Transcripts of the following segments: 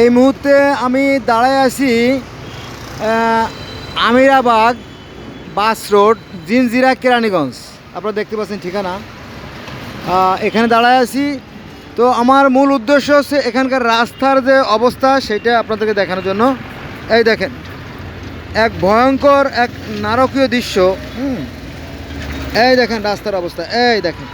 এই মুহূর্তে আমি দাঁড়ায় আছি আমিরাবাগ বাস রোড, জিনজিরা, কেরানীগঞ্জ। আপনারা দেখতে পাচ্ছেন ঠিকানা। এখানে দাঁড়ায় আছি। তো আমার মূল উদ্দেশ্য হচ্ছে এখানকার রাস্তার যে অবস্থা সেটা আপনাদেরকে দেখানোর জন্য। এই দেখেন, এক ভয়ঙ্কর এক নারকীয় দৃশ্য। এই দেখেন রাস্তার অবস্থা, এই দেখেন।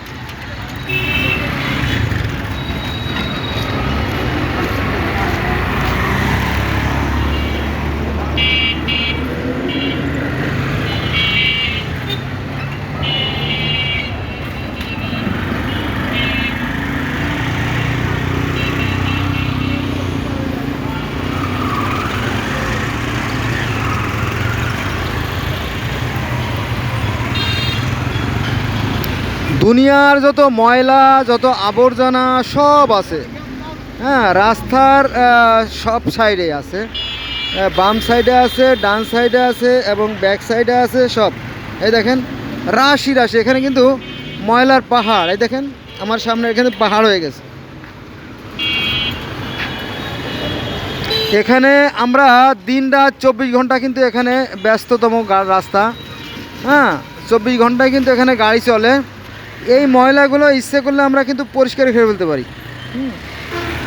দুনিয়ার যত ময়লা, যত আবর্জনা সব আছে, হ্যাঁ, রাস্তার সব সাইডে আছে। বাম সাইডে আছে, ডান সাইডে আছে এবং ব্যাক সাইডে আছে সব। এই দেখেন রাশি রাশি, এখানে কিন্তু ময়লার পাহাড়। এই দেখেন আমার সামনে এখানে পাহাড় হয়ে গেছে। এখানে আমরা দিন রাত 24 ঘন্টা কিন্তু এখানে ব্যস্ততম রাস্তা, হ্যাঁ, 24 ঘন্টায় কিন্তু এখানে গাড়ি চলে। এই ময়লাগুলো ইচ্ছে করলে আমরা কিন্তু পরিষ্কার করে ফেলতে পারি।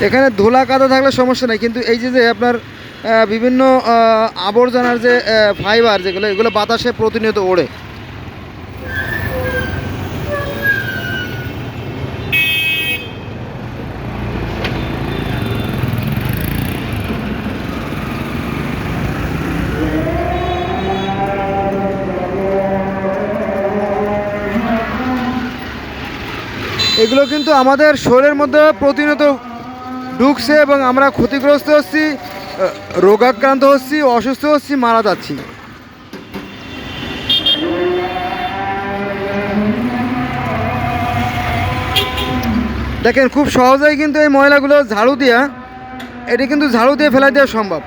এখানে ধুলা কাদা থাকলে সমস্যা নেই, কিন্তু এই যে আপনার বিভিন্ন আবর্জনার যে ফাইবার যেগুলো, এগুলো বাতাসে প্রতিনিয়ত ওড়ে। এগুলো কিন্তু আমাদের শরীরের মধ্যে প্রতিনিয়ত ঢুকছে এবং আমরা ক্ষতিগ্রস্ত হচ্ছি, রোগাক্রান্ত হচ্ছি, অসুস্থ হচ্ছি, মারা যাচ্ছি। দেখেন খুব সহজেই কিন্তু এই ময়লাগুলো ঝাড়ু দিয়া, এটি কিন্তু ঝাড়ু দিয়ে ফেলাই দেওয়া সম্ভব,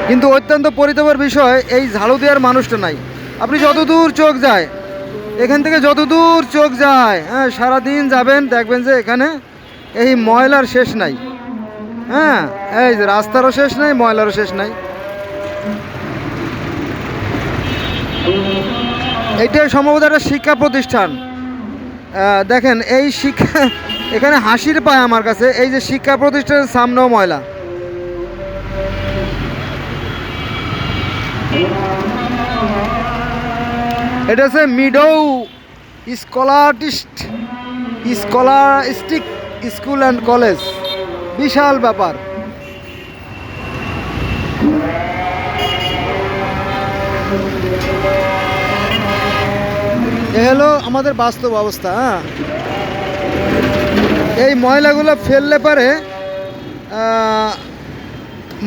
কিন্তু অত্যন্ত পরিতাপের বিষয় এই ঝাড়ু দেওয়ার মানুষটা নাই। আপনি যতদূর চোখ যায়, এখান থেকে যতদূর চোখ যায়, হ্যাঁ, সারাদিন যাবেন দেখবেন যে এখানে এই ময়লার শেষ নাই। হ্যাঁ, এই যে রাস্তারও শেষ নাই, ময়লারও শেষ নাই। এইটাই সম্ভবত একটা শিক্ষা প্রতিষ্ঠান। দেখেন এই শিক্ষা, এখানে হাসির পায় আমার কাছে, এই যে শিক্ষা প্রতিষ্ঠানের সামনেও ময়লা। এটা হচ্ছে মিডো স্কলারিস্টিক স্কুল অ্যান্ড কলেজ, বিশাল ব্যাপার। এ হলো আমাদের বাস্তব অবস্থা। হ্যাঁ, এই ময়লাগুলো ফেললে পারে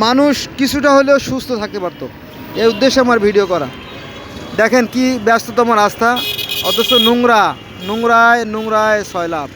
মানুষ কিছুটা হলেও সুস্থ থাকতে পারতো। এই উদ্দেশ্যে আমার ভিডিও করা। দেখেন কি ব্যস্ততম রাস্তা, অথচ নোংরায় নোংরায় সয়লাভ।